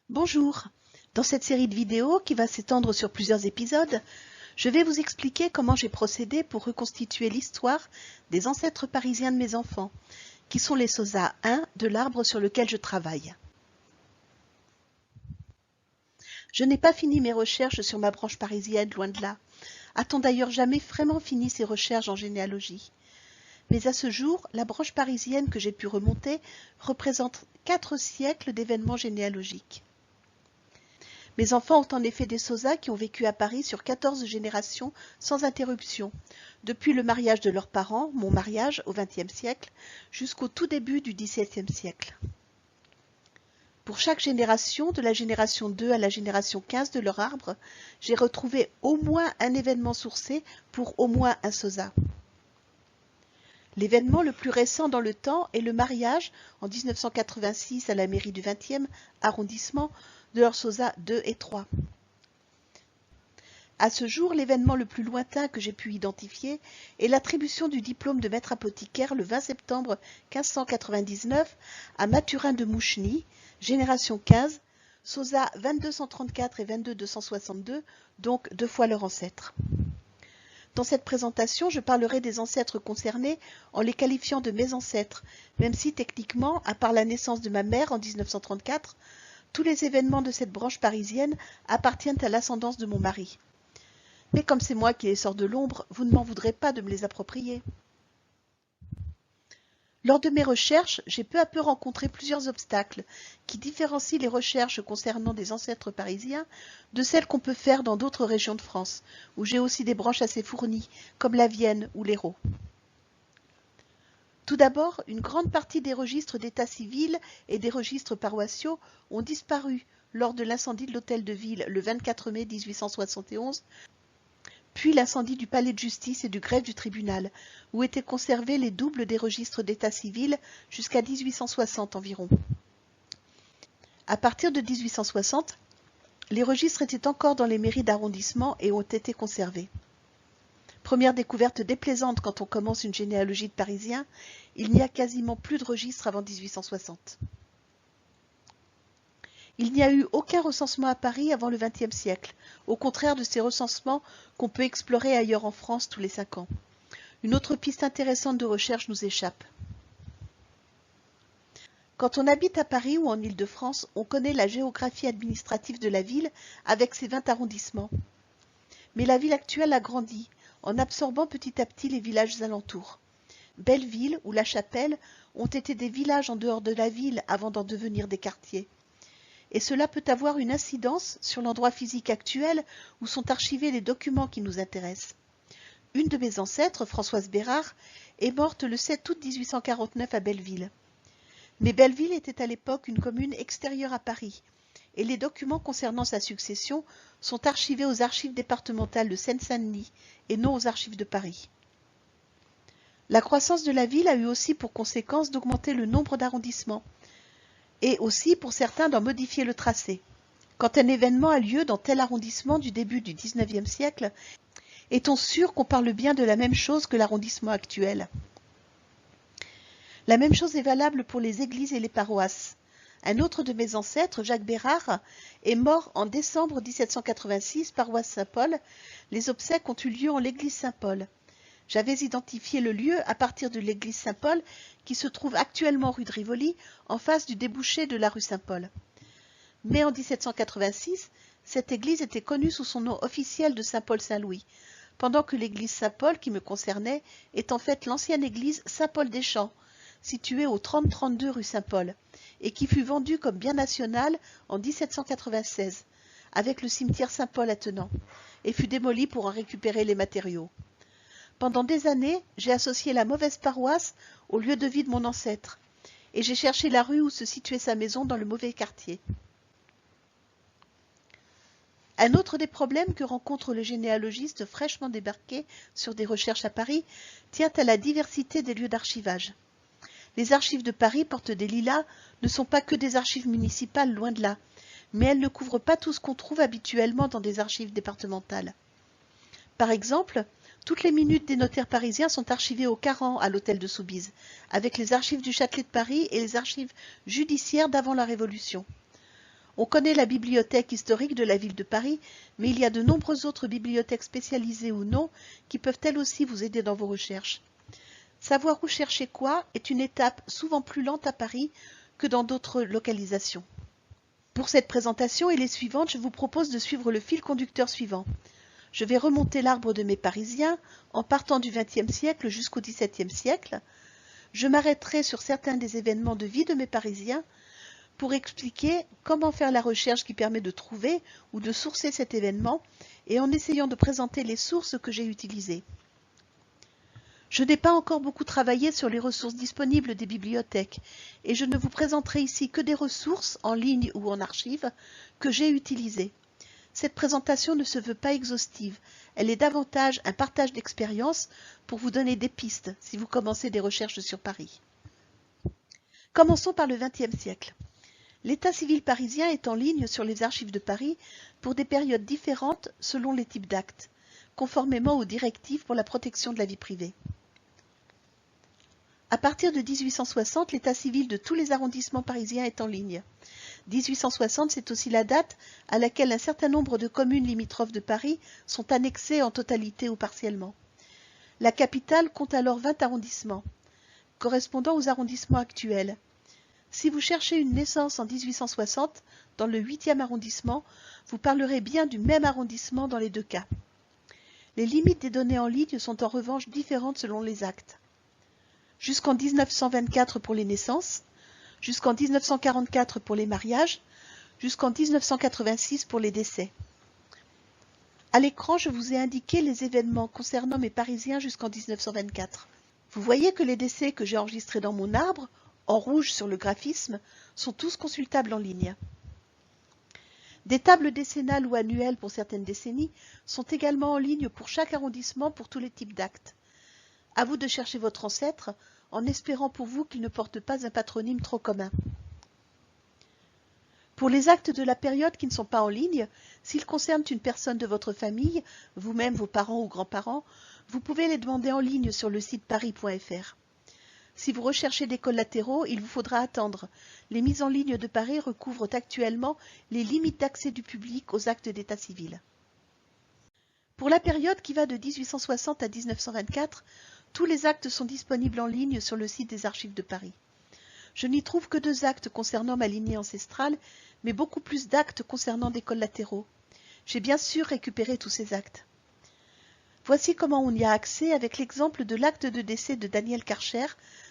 Bonjour, dans cette série de vidéos qui va s'étendre sur plusieurs épisodes, je vais vous expliquer comment j'ai procédé pour reconstituer l'histoire des ancêtres parisiens de mes enfants, qui sont les Sosa 1 de l'arbre sur lequel je travaille. Je n'ai pas fini mes recherches sur ma branche parisienne, loin de là. A-t-on d'ailleurs jamais vraiment fini ces recherches en généalogie? Mais à ce jour, la branche parisienne que j'ai pu remonter représente 4 siècles d'événements généalogiques. Mes enfants ont en effet des Sosa qui ont vécu à Paris sur 14 générations sans interruption, depuis le mariage de leurs parents, mon mariage, au XXe siècle, jusqu'au tout début du XVIIe siècle. Pour chaque génération, de la génération 2 à la génération 15 de leur arbre, j'ai retrouvé au moins un événement sourcé pour au moins un Sosa. L'événement le plus récent dans le temps est le mariage, en 1986 à la mairie du 20e arrondissement, de leurs Sosa 2 et 3. À ce jour, l'événement le plus lointain que j'ai pu identifier est l'attribution du diplôme de maître apothicaire le 20 septembre 1599 à Mathurin de Moucheny, génération 15, Sosa 2234 et 22262, donc 2 fois leur ancêtre. Dans cette présentation, je parlerai des ancêtres concernés en les qualifiant de mes ancêtres, même si techniquement, à part la naissance de ma mère en 1934, tous les événements de cette branche parisienne appartiennent à l'ascendance de mon mari. Mais comme c'est moi qui les sors de l'ombre, vous ne m'en voudrez pas de me les approprier. Lors de mes recherches, j'ai peu à peu rencontré plusieurs obstacles qui différencient les recherches concernant des ancêtres parisiens de celles qu'on peut faire dans d'autres régions de France, où j'ai aussi des branches assez fournies, comme la Vienne ou l'Hérault. Tout d'abord, une grande partie des registres d'état civil et des registres paroissiaux ont disparu lors de l'incendie de l'hôtel de ville le 24 mai 1871, puis l'incendie du palais de justice et du greffe du tribunal, où étaient conservés les doubles des registres d'état civil jusqu'à 1860 environ. À partir de 1860, les registres étaient encore dans les mairies d'arrondissement et ont été conservés. Première découverte déplaisante quand on commence une généalogie de Parisiens, il n'y a quasiment plus de registres avant 1860. Il n'y a eu aucun recensement à Paris avant le XXe siècle, au contraire de ces recensements qu'on peut explorer ailleurs en France tous les 5 ans. Une autre piste intéressante de recherche nous échappe. Quand on habite à Paris ou en Île-de-France, on connaît la géographie administrative de la ville avec ses 20 arrondissements. Mais la ville actuelle a grandi, en absorbant petit à petit les villages alentours. Belleville ou La Chapelle ont été des villages en dehors de la ville avant d'en devenir des quartiers. Et cela peut avoir une incidence sur l'endroit physique actuel où sont archivés les documents qui nous intéressent. Une de mes ancêtres, Françoise Bérard, est morte le 7 août 1849 à Belleville. Mais Belleville était à l'époque une commune extérieure à Paris, et les documents concernant sa succession sont archivés aux archives départementales de Seine-Saint-Denis et non aux archives de Paris. La croissance de la ville a eu aussi pour conséquence d'augmenter le nombre d'arrondissements, et aussi pour certains d'en modifier le tracé. Quand un événement a lieu dans tel arrondissement du début du XIXe siècle, est-on sûr qu'on parle bien de la même chose que l'arrondissement actuel? La même chose est valable pour les églises et les paroisses. Un autre de mes ancêtres, Jacques Bérard, est mort en décembre 1786, paroisse Saint-Paul. Les obsèques ont eu lieu en l'église Saint-Paul. J'avais identifié le lieu à partir de l'église Saint-Paul, qui se trouve actuellement rue de Rivoli, en face du débouché de la rue Saint-Paul. Mais en 1786, cette église était connue sous son nom officiel de Saint-Paul-Saint-Louis, pendant que l'église Saint-Paul, qui me concernait, est en fait l'ancienne église Saint-Paul-des-Champs, située au 3032 rue Saint-Paul, et qui fut vendue comme bien national en 1796, avec le cimetière Saint-Paul attenant, et fut démolie pour en récupérer les matériaux. Pendant des années, j'ai associé la mauvaise paroisse au lieu de vie de mon ancêtre, et j'ai cherché la rue où se situait sa maison dans le mauvais quartier. Un autre des problèmes que rencontre le généalogiste fraîchement débarqué sur des recherches à Paris tient à la diversité des lieux d'archivage. Les archives de Paris, porte des Lilas, ne sont pas que des archives municipales, loin de là, mais elles ne couvrent pas tout ce qu'on trouve habituellement dans des archives départementales. Par exemple, toutes les minutes des notaires parisiens sont archivées au Caran à l'hôtel de Soubise, avec les archives du Châtelet de Paris et les archives judiciaires d'avant la Révolution. On connaît la bibliothèque historique de la ville de Paris, mais il y a de nombreuses autres bibliothèques spécialisées ou non qui peuvent elles aussi vous aider dans vos recherches. Savoir où chercher quoi est une étape souvent plus lente à Paris que dans d'autres localisations. Pour cette présentation et les suivantes, je vous propose de suivre le fil conducteur suivant. Je vais remonter l'arbre de mes Parisiens en partant du XXe siècle jusqu'au XVIIe siècle. Je m'arrêterai sur certains des événements de vie de mes Parisiens pour expliquer comment faire la recherche qui permet de trouver ou de sourcer cet événement et en essayant de présenter les sources que j'ai utilisées. Je n'ai pas encore beaucoup travaillé sur les ressources disponibles des bibliothèques et je ne vous présenterai ici que des ressources, en ligne ou en archive, que j'ai utilisées. Cette présentation ne se veut pas exhaustive, elle est davantage un partage d'expérience pour vous donner des pistes si vous commencez des recherches sur Paris. Commençons par le XXe siècle. L'état civil parisien est en ligne sur les archives de Paris pour des périodes différentes selon les types d'actes, conformément aux directives pour la protection de la vie privée. À partir de 1860, l'état civil de tous les arrondissements parisiens est en ligne. 1860, c'est aussi la date à laquelle un certain nombre de communes limitrophes de Paris sont annexées en totalité ou partiellement. La capitale compte alors 20 arrondissements, correspondant aux arrondissements actuels. Si vous cherchez une naissance en 1860, dans le 8e arrondissement, vous parlerez bien du même arrondissement dans les deux cas. Les limites des données en ligne sont en revanche différentes selon les actes. Jusqu'en 1924 pour les naissances, jusqu'en 1944 pour les mariages, jusqu'en 1986 pour les décès. À l'écran, je vous ai indiqué les événements concernant mes Parisiens jusqu'en 1924. Vous voyez que les décès que j'ai enregistrés dans mon arbre, en rouge sur le graphisme, sont tous consultables en ligne. Des tables décennales ou annuelles pour certaines décennies sont également en ligne pour chaque arrondissement pour tous les types d'actes. À vous de chercher votre ancêtre, en espérant pour vous qu'il ne porte pas un patronyme trop commun. Pour les actes de la période qui ne sont pas en ligne, s'ils concernent une personne de votre famille, vous-même, vos parents ou grands-parents, vous pouvez les demander en ligne sur le site paris.fr. Si vous recherchez des collatéraux, il vous faudra attendre. Les mises en ligne de Paris recouvrent actuellement les limites d'accès du public aux actes d'état civil. Pour la période qui va de 1860 à 1924, tous les actes sont disponibles en ligne sur le site des Archives de Paris. Je n'y trouve que 2 actes concernant ma lignée ancestrale, mais beaucoup plus d'actes concernant des collatéraux. J'ai bien sûr récupéré tous ces actes. Voici comment on y a accès avec l'exemple de l'acte de décès de Daniel Karcher,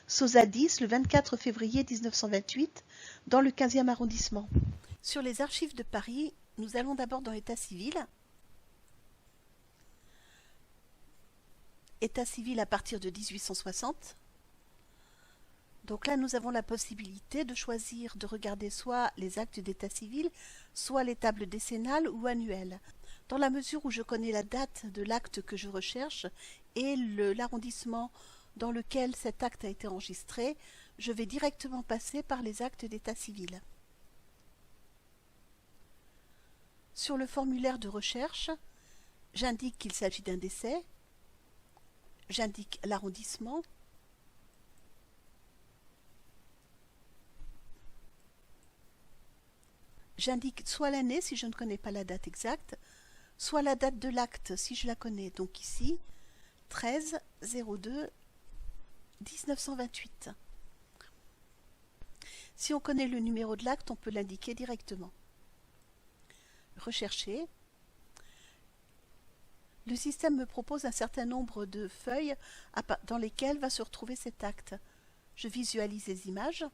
Sauzat-10, le 24 février 1928, dans le 15e arrondissement. Sur les Archives de Paris, nous allons d'abord dans l'état civil. État civil à partir de 1860. Donc là, nous avons la possibilité de choisir de regarder soit les actes d'état civil, soit les tables décennales ou annuelles. Dans la mesure où je connais la date de l'acte que je recherche et l'arrondissement dans lequel cet acte a été enregistré, je vais directement passer par les actes d'état civil. Sur le formulaire de recherche, j'indique qu'il s'agit d'un décès, j'indique l'arrondissement, j'indique soit l'année si je ne connais pas la date exacte, soit la date de l'acte si je la connais, donc ici 13/02/1928. Si on connaît le numéro de l'acte, on peut l'indiquer directement. Rechercher. Le système me propose un certain nombre de feuilles dans lesquelles va se retrouver cet acte. Je visualise les images.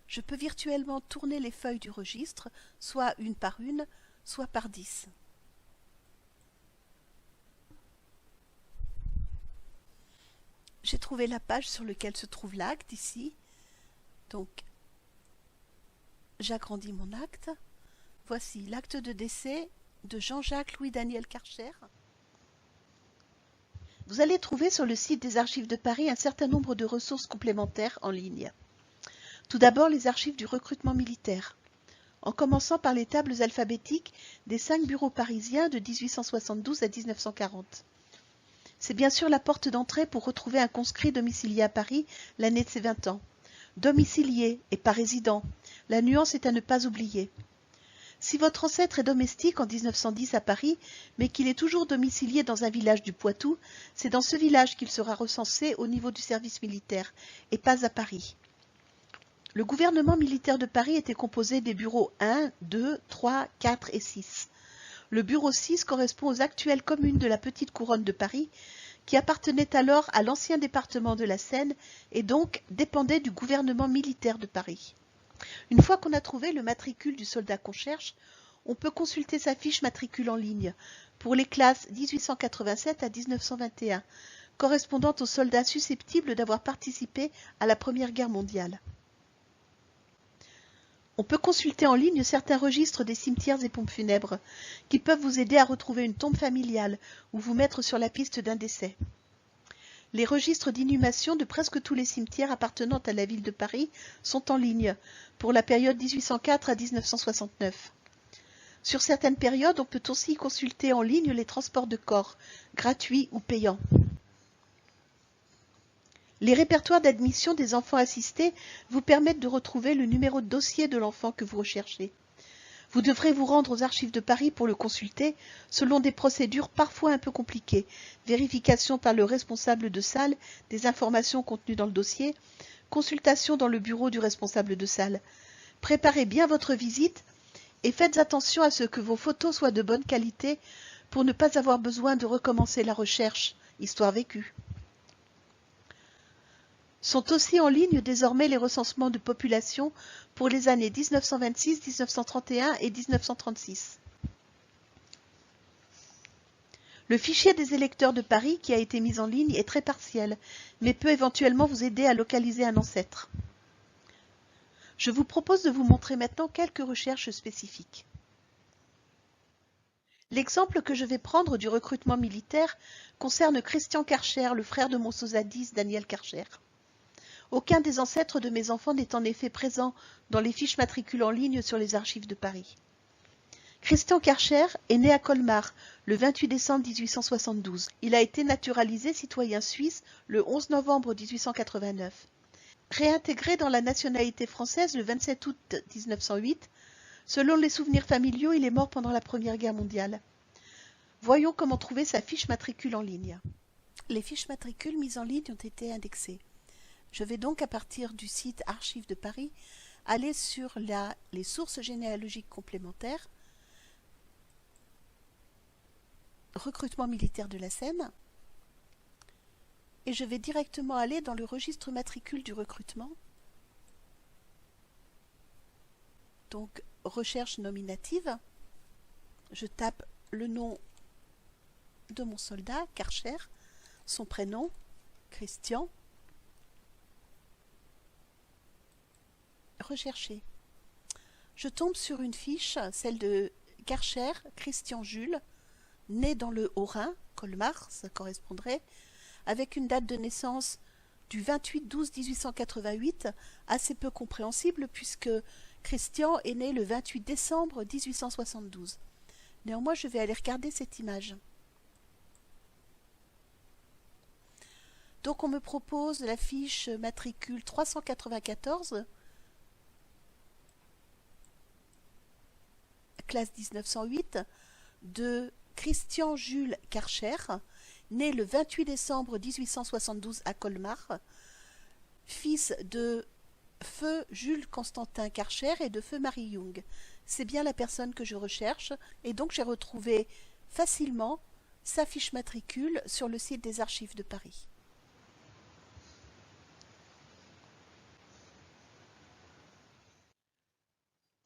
Je peux virtuellement tourner les feuilles du registre, soit une par une, soit par 10. J'ai trouvé la page sur laquelle se trouve l'acte ici. Donc, j'agrandis mon acte. Voici l'acte de décès de Jean-Jacques Louis-Daniel Karcher. Vous allez trouver sur le site des Archives de Paris un certain nombre de ressources complémentaires en ligne. Tout d'abord, les archives du recrutement militaire, en commençant par les tables alphabétiques des 5 bureaux parisiens de 1872 à 1940. C'est bien sûr la porte d'entrée pour retrouver un conscrit domicilié à Paris l'année de ses 20 ans. Domicilié et pas résident, La nuance est à ne pas oublier. Si votre ancêtre est domestique en 1910 à Paris, mais qu'il est toujours domicilié dans un village du Poitou, c'est dans ce village qu'il sera recensé au niveau du service militaire, et pas à Paris. Le gouvernement militaire de Paris était composé des bureaux 1, 2, 3, 4 et 6. Le bureau 6 correspond aux actuelles communes de la petite couronne de Paris, qui appartenaient alors à l'ancien département de la Seine et donc dépendaient du gouvernement militaire de Paris. Une fois qu'on a trouvé le matricule du soldat qu'on cherche, on peut consulter sa fiche matricule en ligne pour les classes 1887 à 1921, correspondant aux soldats susceptibles d'avoir participé à la Première Guerre mondiale. On peut consulter en ligne certains registres des cimetières et pompes funèbres, qui peuvent vous aider à retrouver une tombe familiale ou vous mettre sur la piste d'un décès. Les registres d'inhumation de presque tous les cimetières appartenant à la ville de Paris sont en ligne, pour la période 1804 à 1969. Sur certaines périodes, on peut aussi consulter en ligne les transports de corps, gratuits ou payants. Les répertoires d'admission des enfants assistés vous permettent de retrouver le numéro de dossier de l'enfant que vous recherchez. Vous devrez vous rendre aux archives de Paris pour le consulter, selon des procédures parfois un peu compliquées. Vérification par le responsable de salle des informations contenues dans le dossier, consultation dans le bureau du responsable de salle. Préparez bien votre visite et faites attention à ce que vos photos soient de bonne qualité pour ne pas avoir besoin de recommencer la recherche, histoire vécue. Sont aussi en ligne désormais les recensements de population pour les années 1926, 1931 et 1936. Le fichier des électeurs de Paris qui a été mis en ligne est très partiel, mais peut éventuellement vous aider à localiser un ancêtre. Je vous propose de vous montrer maintenant quelques recherches spécifiques. L'exemple que je vais prendre du recrutement militaire concerne Christian Karcher, le frère de mon Sosadis, Daniel Karcher. Aucun des ancêtres de mes enfants n'est en effet présent dans les fiches matricules en ligne sur les archives de Paris. Christian Karcher est né à Colmar le 28 décembre 1872. Il a été naturalisé citoyen suisse le 11 novembre 1889. Réintégré dans la nationalité française le 27 août 1908, selon les souvenirs familiaux, il est mort pendant la Première Guerre mondiale. Voyons comment trouver sa fiche matricule en ligne. Les fiches matricules mises en ligne ont été indexées. Je vais donc, à partir du site Archives de Paris, aller sur les sources généalogiques complémentaires, recrutement militaire de la Seine, et je vais directement aller dans le registre matricule du recrutement, donc recherche nominative, je tape le nom de mon soldat, Karcher, son prénom, Christian, rechercher. Je tombe sur une fiche, celle de Karcher, Christian Jules, né dans le Haut-Rhin, Colmar, ça correspondrait, avec une date de naissance du 28-12-1888, assez peu compréhensible puisque Christian est né le 28 décembre 1872. Néanmoins, je vais aller regarder cette image. Donc on me propose la fiche matricule 394, classe 1908, de Christian Jules Karcher, né le 28 décembre 1872 à Colmar, fils de feu Jules Constantin Karcher et de feu Marie Young. C'est bien la personne que je recherche et donc j'ai retrouvé facilement sa fiche matricule sur le site des Archives de Paris.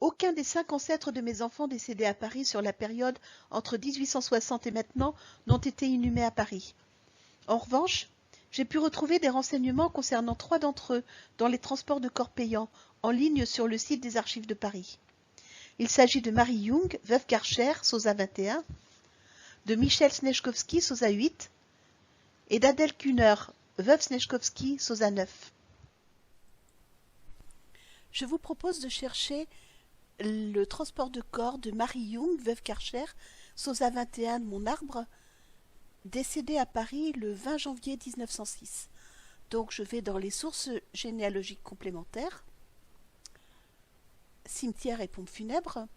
Aucun des 5 ancêtres de mes enfants décédés à Paris sur la période entre 1860 et maintenant n'ont été inhumés à Paris. En revanche, j'ai pu retrouver des renseignements concernant 3 d'entre eux dans les transports de corps payants en ligne sur le site des Archives de Paris. Il s'agit de Marie Young, veuve Karcher, SOSA 21, de Michel Snejkowski, SOSA 8, et d'Adèle Kuhner, veuve Snejkowski, SOSA 9. Je vous propose de chercher le transport de corps de Marie Young, veuve Karcher, SOSA 21 de mon arbre, décédée à Paris le 20 janvier 1906. Donc je vais dans les sources généalogiques complémentaires. cimetière et pompe funèbre.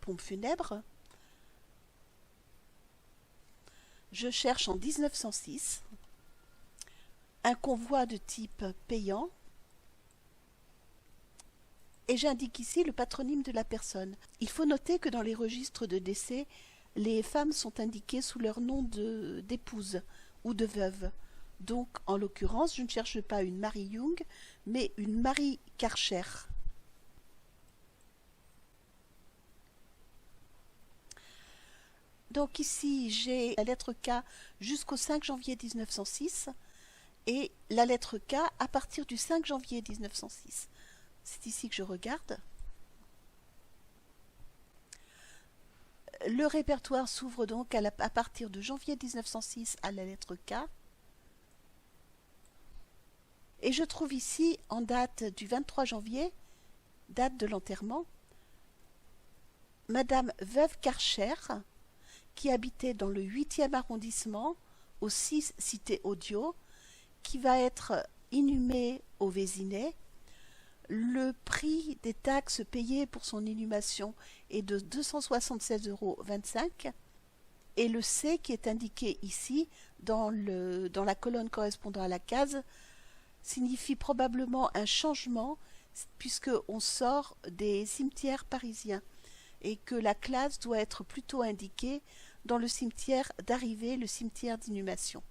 Pompe funèbre. Je cherche en 1906 un convoi de type payant et j'indique ici le patronyme de la personne. Il faut noter que dans les registres de décès, les femmes sont indiquées sous leur nom d'épouse ou de veuve. Donc, en l'occurrence, je ne cherche pas une Marie Young, mais une Marie Karcher. Donc ici, j'ai la lettre K jusqu'au 5 janvier 1906 et la lettre K à partir du 5 janvier 1906. C'est ici que je regarde. Le répertoire s'ouvre donc à partir de janvier 1906 à la lettre K. Et je trouve ici, en date du 23 janvier, date de l'enterrement, Madame Veuve Karcher, qui habitait dans le 8e arrondissement, au 6 Cité Audio, qui va être inhumée au Vésinet. Le prix des taxes payées pour son inhumation est de 276,25 € et le C qui est indiqué ici dans la colonne correspondant à la case signifie probablement un changement puisqu'on sort des cimetières parisiens et que la classe doit être plutôt indiquée dans le cimetière d'arrivée, le cimetière d'inhumation.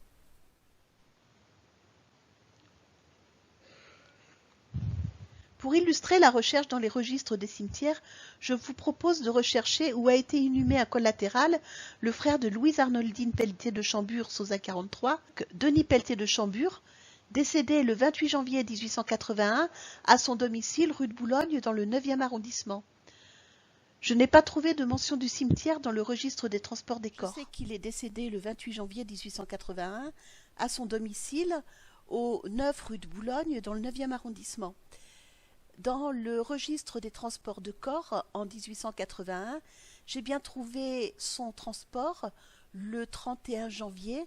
Pour illustrer la recherche dans les registres des cimetières, je vous propose de rechercher où a été inhumé un collatéral, le frère de Louise Arnoldine Pelletier de Chambure, Sauza 43, Denis Pelletier de Chambure, décédé le 28 janvier 1881 à son domicile rue de Boulogne dans le 9e arrondissement. Je n'ai pas trouvé de mention du cimetière dans le registre des transports des corps. Je sais qu'il est décédé le 28 janvier 1881 à son domicile au 9 rue de Boulogne dans le 9e arrondissement. Dans le registre des transports de corps en 1881, j'ai bien trouvé son transport le 31 janvier,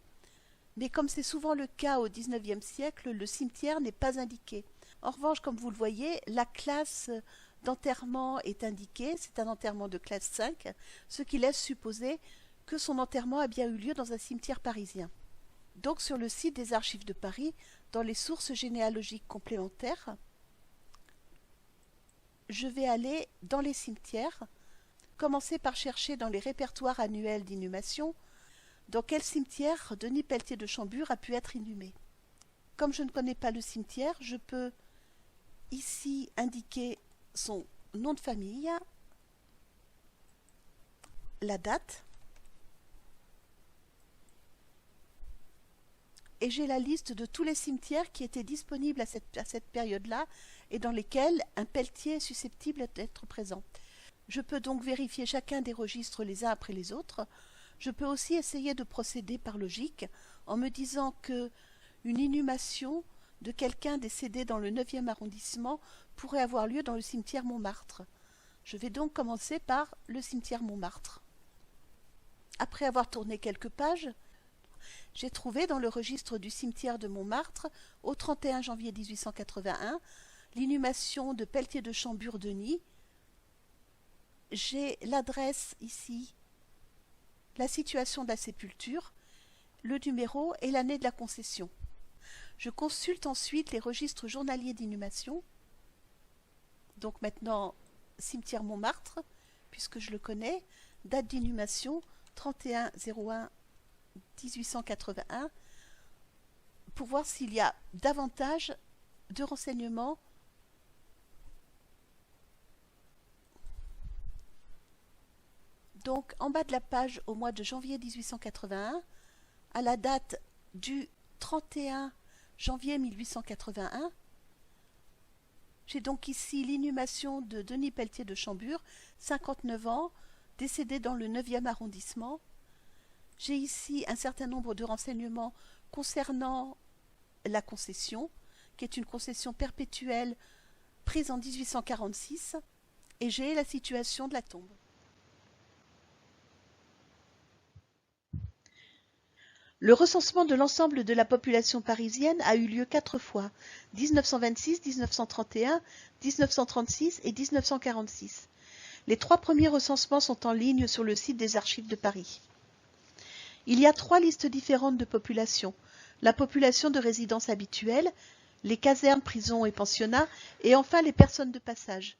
mais comme c'est souvent le cas au XIXe siècle, le cimetière n'est pas indiqué. En revanche, comme vous le voyez, la classe d'enterrement est indiquée, c'est un enterrement de classe 5, ce qui laisse supposer que son enterrement a bien eu lieu dans un cimetière parisien. Donc sur le site des Archives de Paris, dans les sources généalogiques complémentaires, je vais aller dans les cimetières, commencer par chercher dans les répertoires annuels d'inhumation dans quel cimetière Denis Pelletier de Chambure a pu être inhumé. Comme je ne connais pas le cimetière, je peux ici indiquer son nom de famille, la date, et j'ai la liste de tous les cimetières qui étaient disponibles à cette période-là et dans lesquels un Pelletier est susceptible d'être présent. Je peux donc vérifier chacun des registres les uns après les autres. Je peux aussi essayer de procéder par logique en me disant que une inhumation de quelqu'un décédé dans le 9e arrondissement pourrait avoir lieu dans le cimetière Montmartre. Je vais donc commencer par le cimetière Montmartre. Après avoir tourné quelques pages, j'ai trouvé dans le registre du cimetière de Montmartre, au 31 janvier 1881, l'inhumation de Pelletier de Chambure Denis. J'ai l'adresse ici, la situation de la sépulture, le numéro et l'année de la concession. Je consulte ensuite les registres journaliers d'inhumation. Donc maintenant, cimetière Montmartre, puisque je le connais, date d'inhumation 31/01/1881, pour voir s'il y a davantage de renseignements Donc, en bas de la page, au mois de janvier 1881, à la date du 31 janvier 1881, j'ai donc ici l'inhumation de Denis Pelletier de Chambure, 59 ans, décédé dans le 9e arrondissement. J'ai ici un certain nombre de renseignements concernant la concession, qui est une concession perpétuelle prise en 1846, et j'ai la situation de la tombe. Le recensement de l'ensemble de la population parisienne a eu lieu 4 fois, 1926, 1931, 1936 et 1946. Les 3 premiers recensements sont en ligne sur le site des Archives de Paris. Il y a 3 listes différentes de population. La population de résidence habituelle, les casernes, prisons et pensionnats, et enfin les personnes de passage.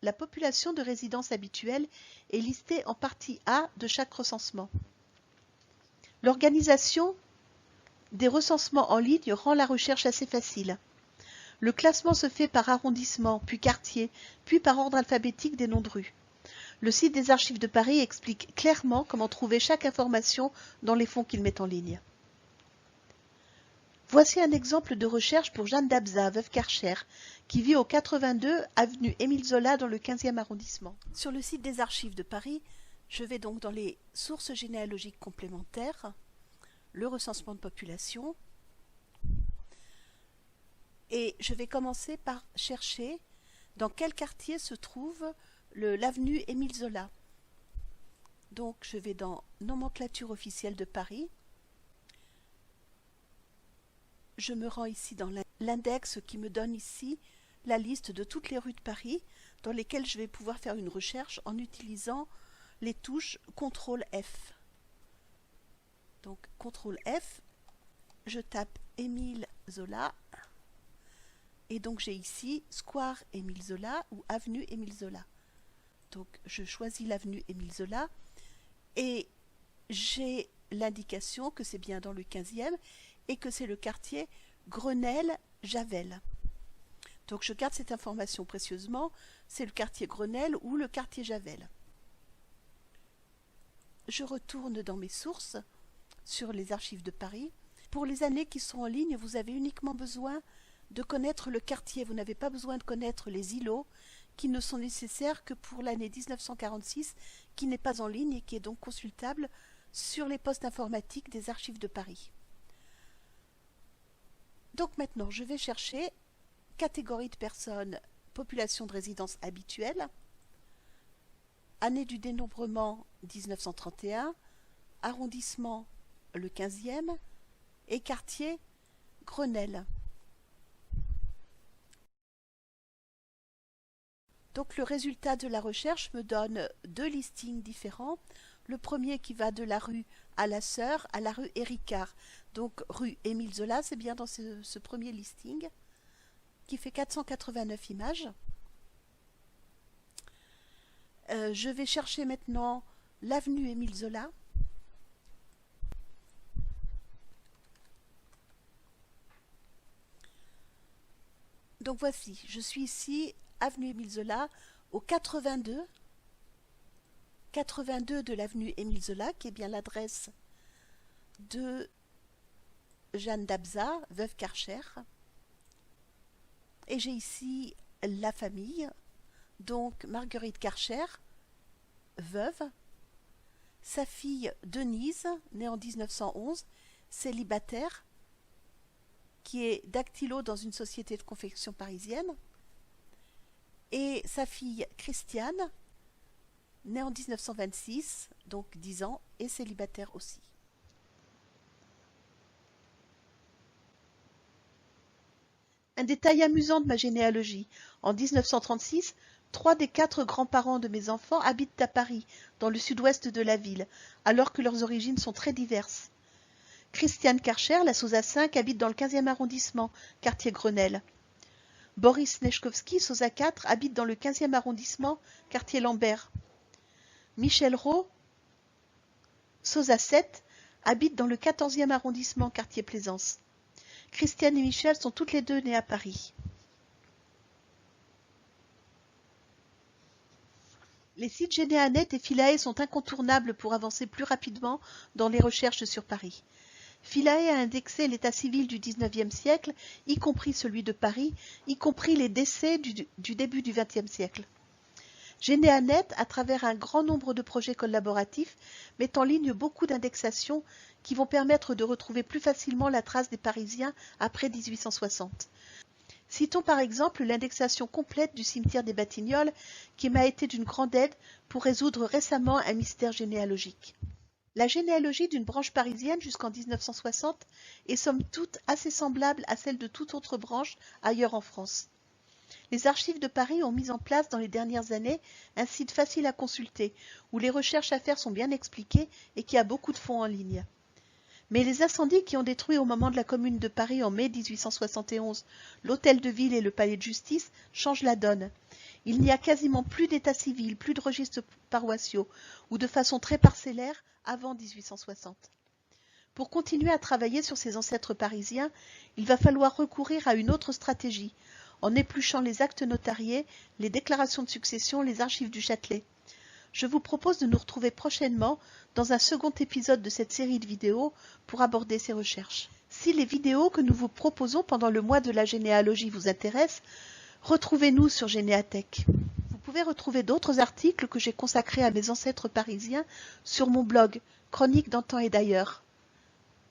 La population de résidence habituelle est listée en partie A de chaque recensement. L'organisation des recensements en ligne rend la recherche assez facile. Le classement se fait par arrondissement, puis quartier, puis par ordre alphabétique des noms de rues. Le site des Archives de Paris explique clairement comment trouver chaque information dans les fonds qu'il met en ligne. Voici un exemple de recherche pour Jeanne Dabza, veuve Karcher, qui vit au 82 avenue Émile Zola dans le 15e arrondissement. Sur le site des Archives de Paris, je vais donc dans les sources généalogiques complémentaires, le recensement de population, et je vais commencer par chercher dans quel quartier se trouve l'avenue Émile Zola. Donc je vais dans nomenclature officielle de Paris, je me rends ici dans l'index qui me donne ici la liste de toutes les rues de Paris dans lesquelles je vais pouvoir faire une recherche en utilisant les touches CTRL F. Donc CTRL F, je tape Émile Zola, et donc j'ai ici Square Émile Zola ou Avenue Émile Zola. Donc je choisis l'avenue Émile Zola, et j'ai l'indication que c'est bien dans le 15e, et que c'est le quartier Grenelle-Javel. Donc je garde cette information précieusement, c'est le quartier Grenelle ou le quartier Javel. Je retourne dans mes sources sur les Archives de Paris. Pour les années qui sont en ligne, vous avez uniquement besoin de connaître le quartier. Vous n'avez pas besoin de connaître les îlots qui ne sont nécessaires que pour l'année 1946, qui n'est pas en ligne et qui est donc consultable sur les postes informatiques des Archives de Paris. Donc maintenant, je vais chercher catégorie de personnes, population de résidence habituelle, année du dénombrement 1931, arrondissement le 15e et quartier Grenelle. Donc le résultat de la recherche me donne 2 listings différents. Le premier qui va de la rue à la Sœur à la rue Éricard. Donc rue Émile Zola, c'est bien dans ce premier listing, qui fait 489 images. Je vais chercher maintenant l'avenue Émile Zola. Donc voici, je suis ici, avenue Émile Zola, au 82 de l'avenue Émile Zola, qui est bien l'adresse de Jeanne Dabza, veuve Karcher. Et j'ai ici la famille, donc Marguerite Karcher, veuve, sa fille Denise, née en 1911, célibataire, qui est dactylo dans une société de confection parisienne, et sa fille Christiane, née en 1926, donc 10 ans, et célibataire aussi. Un détail amusant de ma généalogie. En 1936, 3 des 4 grands-parents de mes enfants habitent à Paris, dans le sud-ouest de la ville, alors que leurs origines sont très diverses. Christiane Karcher, la Sosa 5, habite dans le 15e arrondissement, quartier Grenelle. Boris Nechkovski, Sosa 4, habite dans le 15e arrondissement, quartier Lambert. Michel Rowe, Sosa 7, habite dans le 14e arrondissement, quartier Plaisance. Christiane et Michel sont toutes les deux nées à Paris. Les sites Généanet et Philae sont incontournables pour avancer plus rapidement dans les recherches sur Paris. Philae a indexé l'état civil du XIXe siècle, y compris celui de Paris, y compris les décès du début du XXe siècle. Généanet, à travers un grand nombre de projets collaboratifs, met en ligne beaucoup d'indexations qui vont permettre de retrouver plus facilement la trace des Parisiens après 1860. Citons par exemple l'indexation complète du cimetière des Batignolles qui m'a été d'une grande aide pour résoudre récemment un mystère généalogique. La généalogie d'une branche parisienne jusqu'en 1960 est somme toute assez semblable à celle de toute autre branche ailleurs en France. Les archives de Paris ont mis en place dans les dernières années un site facile à consulter, où les recherches à faire sont bien expliquées et qui a beaucoup de fonds en ligne. Mais les incendies qui ont détruit au moment de la Commune de Paris en mai 1871 l'hôtel de ville et le palais de justice changent la donne. Il n'y a quasiment plus d'état civil, plus de registres paroissiaux, ou de façon très parcellaire avant 1860. Pour continuer à travailler sur ces ancêtres parisiens, il va falloir recourir à une autre stratégie, en épluchant les actes notariés, les déclarations de succession, les archives du Châtelet. Je vous propose de nous retrouver prochainement dans un second épisode de cette série de vidéos pour aborder ces recherches. Si les vidéos que nous vous proposons pendant le mois de la généalogie vous intéressent, retrouvez-nous sur Généathèque. Vous pouvez retrouver d'autres articles que j'ai consacrés à mes ancêtres parisiens sur mon blog Chroniques d'antan et d'ailleurs.